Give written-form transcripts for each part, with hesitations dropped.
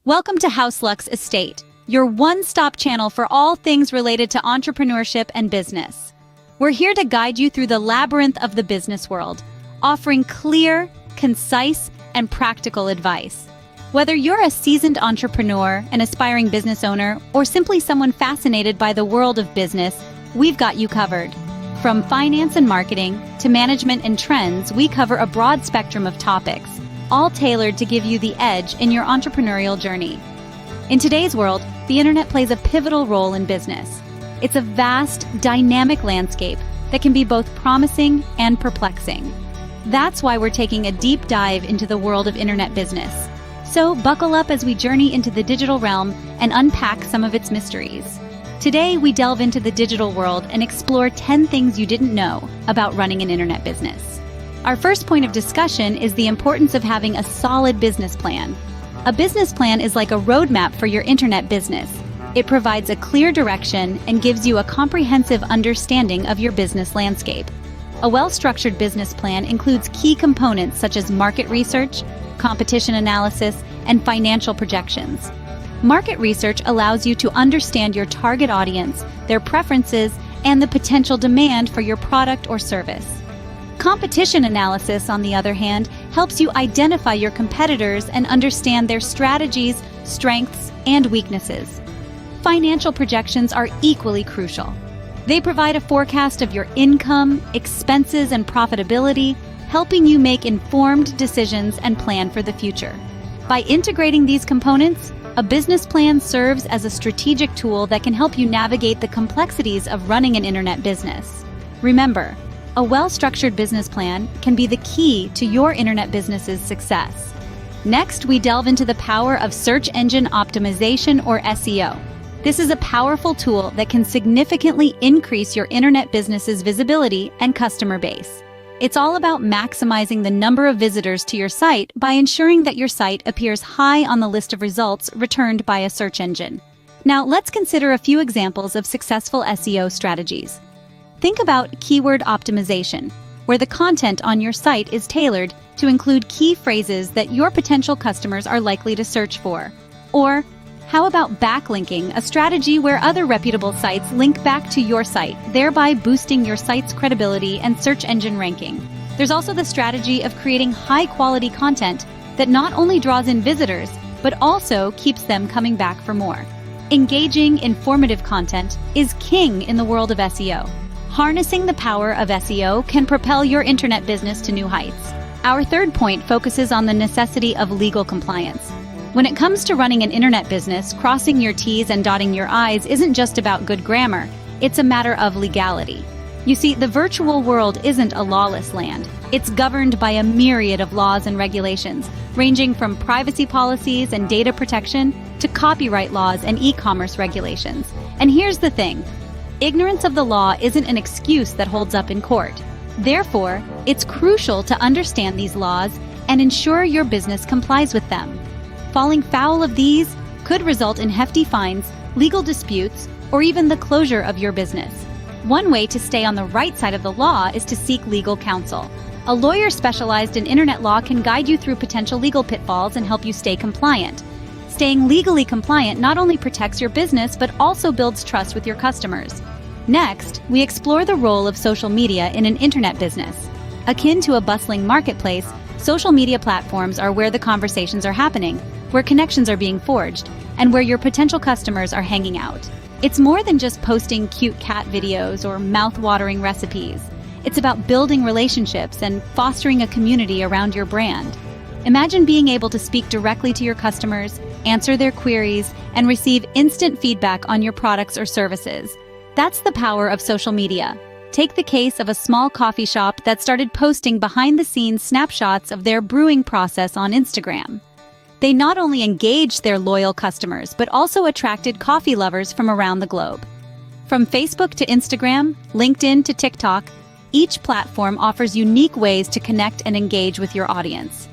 Welcome to House Lux Estate, your one-stop channel for all things related to entrepreneurship and business. We're here to guide you through the labyrinth of the business world, offering clear, concise, and practical advice. Whether you're a seasoned entrepreneur, an aspiring business owner, or simply someone fascinated by the world of business, we've got you covered. From finance and marketing to management and trends, we cover a broad spectrum of topics, all tailored to give you the edge in your entrepreneurial journey. In today's world, the internet plays a pivotal role in business. It's a vast, dynamic landscape that can be both promising and perplexing. That's why we're taking a deep dive into the world of internet business. So buckle up as we journey into the digital realm and unpack some of its mysteries. Today, we delve into the digital world and explore 10 things you didn't know about running an internet business. Our first point of discussion is the importance of having a solid business plan. A business plan is like a roadmap for your internet business. It provides a clear direction and gives you a comprehensive understanding of your business landscape. A well-structured business plan includes key components such as market research, competition analysis, and financial projections. Market research allows you to understand your target audience, their preferences, and the potential demand for your product or service. Competition analysis, on the other hand, helps you identify your competitors and understand their strategies, strengths, and weaknesses. Financial projections are equally crucial. They provide a forecast of your income, expenses, and profitability, helping you make informed decisions and plan for the future. By integrating these components, a business plan serves as a strategic tool that can help you navigate the complexities of running an internet business. Remember, a well-structured business plan can be the key to your internet business's success. Next, we delve into the power of search engine optimization, or SEO. This is a powerful tool that can significantly increase your internet business's visibility and customer base. It's all about maximizing the number of visitors to your site by ensuring that your site appears high on the list of results returned by a search engine. Now, let's consider a few examples of successful SEO strategies. Think about keyword optimization, where the content on your site is tailored to include key phrases that your potential customers are likely to search for. Or, how about backlinking, a strategy where other reputable sites link back to your site, thereby boosting your site's credibility and search engine ranking? There's also the strategy of creating high-quality content that not only draws in visitors, but also keeps them coming back for more. Engaging, informative content is king in the world of SEO. Harnessing the power of SEO can propel your internet business to new heights. Our third point focuses on the necessity of legal compliance. When it comes to running an internet business, crossing your T's and dotting your I's isn't just about good grammar, it's a matter of legality. You see, the virtual world isn't a lawless land. It's governed by a myriad of laws and regulations, ranging from privacy policies and data protection to copyright laws and e-commerce regulations. And here's the thing. Ignorance of the law isn't an excuse that holds up in court. Therefore, it's crucial to understand these laws and ensure your business complies with them. Falling foul of these could result in hefty fines, legal disputes, or even the closure of your business. One way to stay on the right side of the law is to seek legal counsel. A lawyer specialized in internet law can guide you through potential legal pitfalls and help you stay compliant. Staying legally compliant not only protects your business, but also builds trust with your customers. Next, we explore the role of social media in an internet business. Akin to a bustling marketplace, social media platforms are where the conversations are happening, where connections are being forged, and where your potential customers are hanging out. It's more than just posting cute cat videos or mouth-watering recipes. It's about building relationships and fostering a community around your brand. Imagine being able to speak directly to your customers, answer their queries, and receive instant feedback on your products or services. That's the power of social media. Take the case of a small coffee shop that started posting behind-the-scenes snapshots of their brewing process on Instagram. They not only engaged their loyal customers, but also attracted coffee lovers from around the globe. From Facebook to Instagram, LinkedIn to TikTok, each platform offers unique ways to connect and engage with your audience.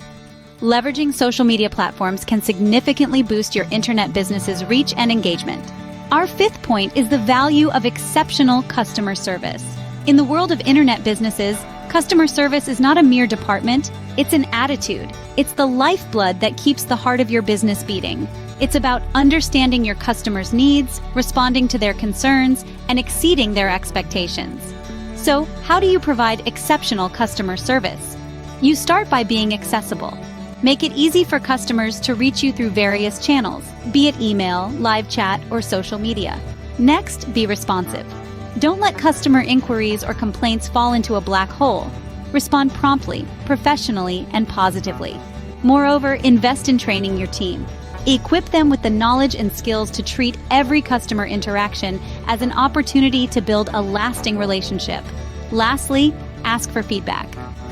Leveraging social media platforms can significantly boost your internet business's reach and engagement. Our fifth point is the value of exceptional customer service. In the world of internet businesses, customer service is not a mere department, It's an attitude. It's the lifeblood that keeps the heart of your business beating. It's about understanding your customers' needs, responding to their concerns, and exceeding their expectations. So, how do you provide exceptional customer service? You start by being accessible. Make it easy for customers to reach you through various channels, be it email, live chat, or social media. Next, be responsive. Don't let customer inquiries or complaints fall into a black hole. Respond promptly, professionally, and positively. Moreover, invest in training your team. Equip them with the knowledge and skills to treat every customer interaction as an opportunity to build a lasting relationship. Lastly, ask for feedback.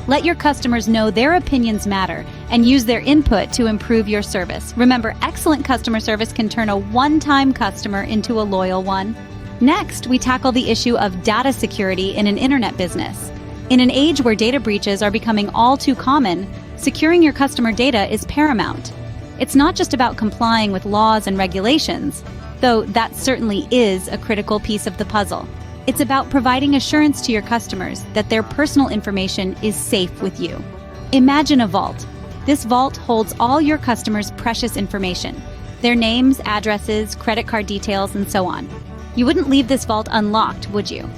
Let your customers know their opinions matter and use their input to improve your service. Remember, excellent customer service can turn a one-time customer into a loyal one. Next, we tackle the issue of data security in an internet business. In an age where data breaches are becoming all too common, securing your customer data is paramount. It's not just about complying with laws and regulations, though that certainly is a critical piece of the puzzle. It's about providing assurance to your customers that their personal information is safe with you. Imagine a vault. This vault holds all your customers' precious information, their names, addresses, credit card details, and so on. You wouldn't leave this vault unlocked, would you?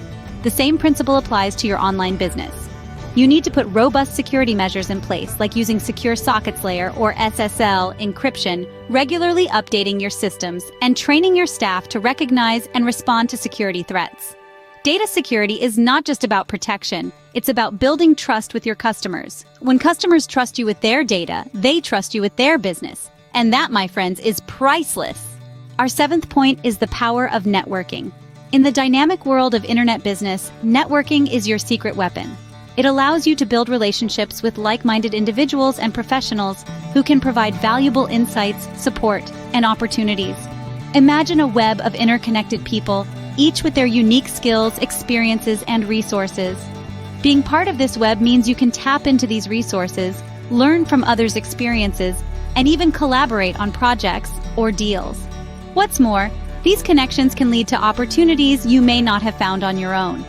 The same principle applies to your online business. You need to put robust security measures in place, like using Secure Sockets Layer or SSL encryption, regularly updating your systems, and training your staff to recognize and respond to security threats. Data security is not just about protection, it's about building trust with your customers. When customers trust you with their data, they trust you with their business. And that, my friends, is priceless. Our seventh point is the power of networking. In the dynamic world of internet business, networking is your secret weapon. It allows you to build relationships with like-minded individuals and professionals who can provide valuable insights, support, and opportunities. Imagine a web of interconnected people, each with their unique skills, experiences, and resources. Being part of this web means you can tap into these resources, learn from others' experiences, and even collaborate on projects or deals. What's more, these connections can lead to opportunities you may not have found on your own.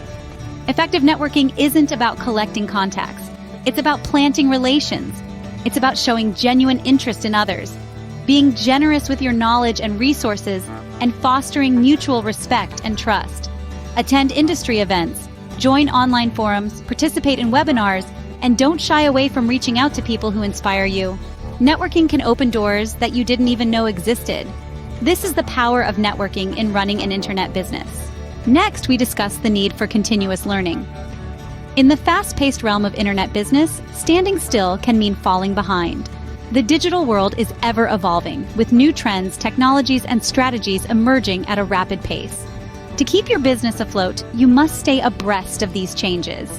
Effective networking isn't about collecting contacts. It's about planting relations. It's about showing genuine interest in others, being generous with your knowledge and resources, and fostering mutual respect and trust. Attend industry events, join online forums, participate in webinars, and don't shy away from reaching out to people who inspire you. Networking can open doors that you didn't even know existed. This is the power of networking in running an internet business. Next, we discuss the need for continuous learning. In the fast-paced realm of internet business, standing still can mean falling behind. The digital world is ever evolving, with new trends, technologies, and strategies emerging at a rapid pace. To keep your business afloat, you must stay abreast of these changes.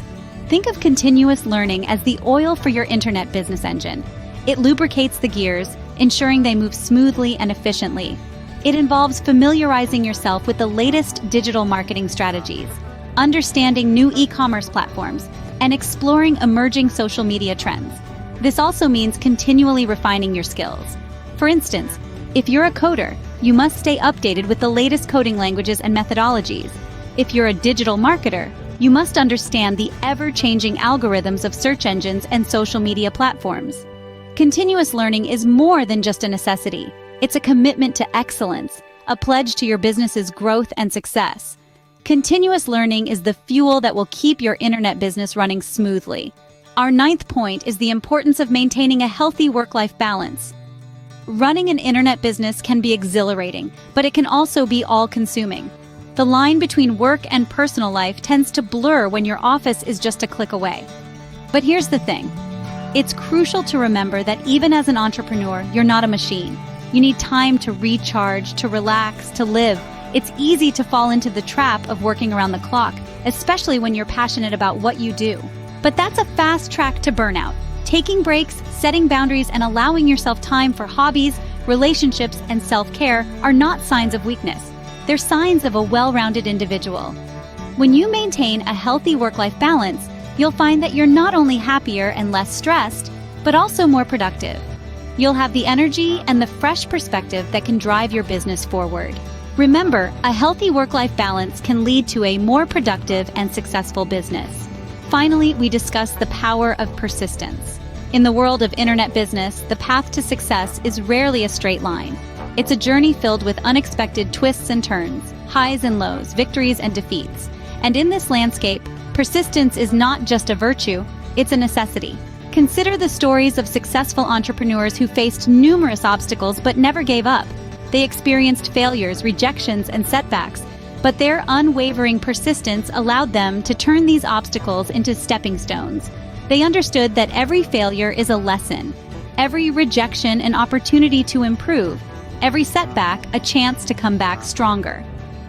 Think of continuous learning as the oil for your internet business engine. It lubricates the gears, ensuring they move smoothly and efficiently. It involves familiarizing yourself with the latest digital marketing strategies, understanding new e-commerce platforms, and exploring emerging social media trends. This also means continually refining your skills. For instance, if you're a coder, you must stay updated with the latest coding languages and methodologies. If you're a digital marketer, you must understand the ever-changing algorithms of search engines and social media platforms. Continuous learning is more than just a necessity. It's a commitment to excellence, a pledge to your business's growth and success. Continuous learning is the fuel that will keep your internet business running smoothly. Our ninth point is the importance of maintaining a healthy work-life balance. Running an internet business can be exhilarating, but it can also be all-consuming. The line between work and personal life tends to blur when your office is just a click away. But here's the thing. It's crucial to remember that even as an entrepreneur, you're not a machine. You need time to recharge, to relax, to live. It's easy to fall into the trap of working around the clock, especially when you're passionate about what you do. But that's a fast track to burnout. Taking breaks, setting boundaries, and allowing yourself time for hobbies, relationships, and self-care are not signs of weakness. They're signs of a well-rounded individual. When you maintain a healthy work-life balance, you'll find that you're not only happier and less stressed, but also more productive. You'll have the energy and the fresh perspective that can drive your business forward. Remember, a healthy work-life balance can lead to a more productive and successful business. Finally, we discuss the power of persistence. In the world of internet business, the path to success is rarely a straight line. It's a journey filled with unexpected twists and turns, highs and lows, victories and defeats. And in this landscape, persistence is not just a virtue, it's a necessity. Consider the stories of successful entrepreneurs who faced numerous obstacles but never gave up. They experienced failures, rejections, and setbacks, but their unwavering persistence allowed them to turn these obstacles into stepping stones. They understood that every failure is a lesson, every rejection an opportunity to improve, every setback a chance to come back stronger.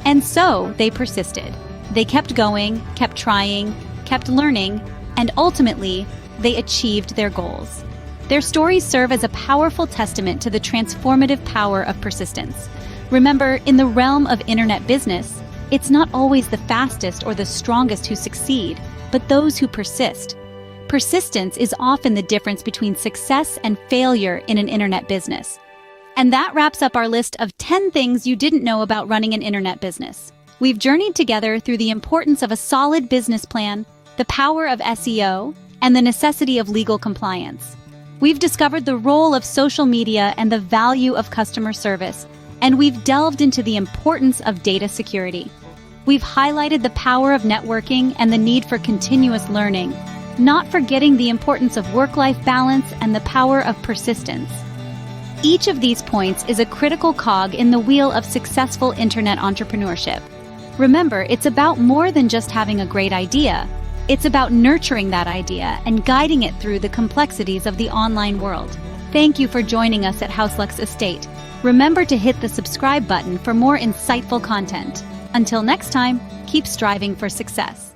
And so they persisted. They kept going, kept trying, kept learning, and ultimately, they achieved their goals. Their stories serve as a powerful testament to the transformative power of persistence. Remember, in the realm of internet business, it's not always the fastest or the strongest who succeed, but those who persist. Persistence is often the difference between success and failure in an internet business. And that wraps up our list of 10 things you didn't know about running an internet business. We've journeyed together through the importance of a solid business plan, the power of SEO, and the necessity of legal compliance. We've discovered the role of social media and the value of customer service, and we've delved into the importance of data security. We've highlighted the power of networking and the need for continuous learning, not forgetting the importance of work-life balance and the power of persistence. Each of these points is a critical cog in the wheel of successful internet entrepreneurship. Remember, it's about more than just having a great idea. It's about nurturing that idea and guiding it through the complexities of the online world. Thank you for joining us at HouseLux Estate. Remember to hit the subscribe button for more insightful content. Until next time, keep striving for success.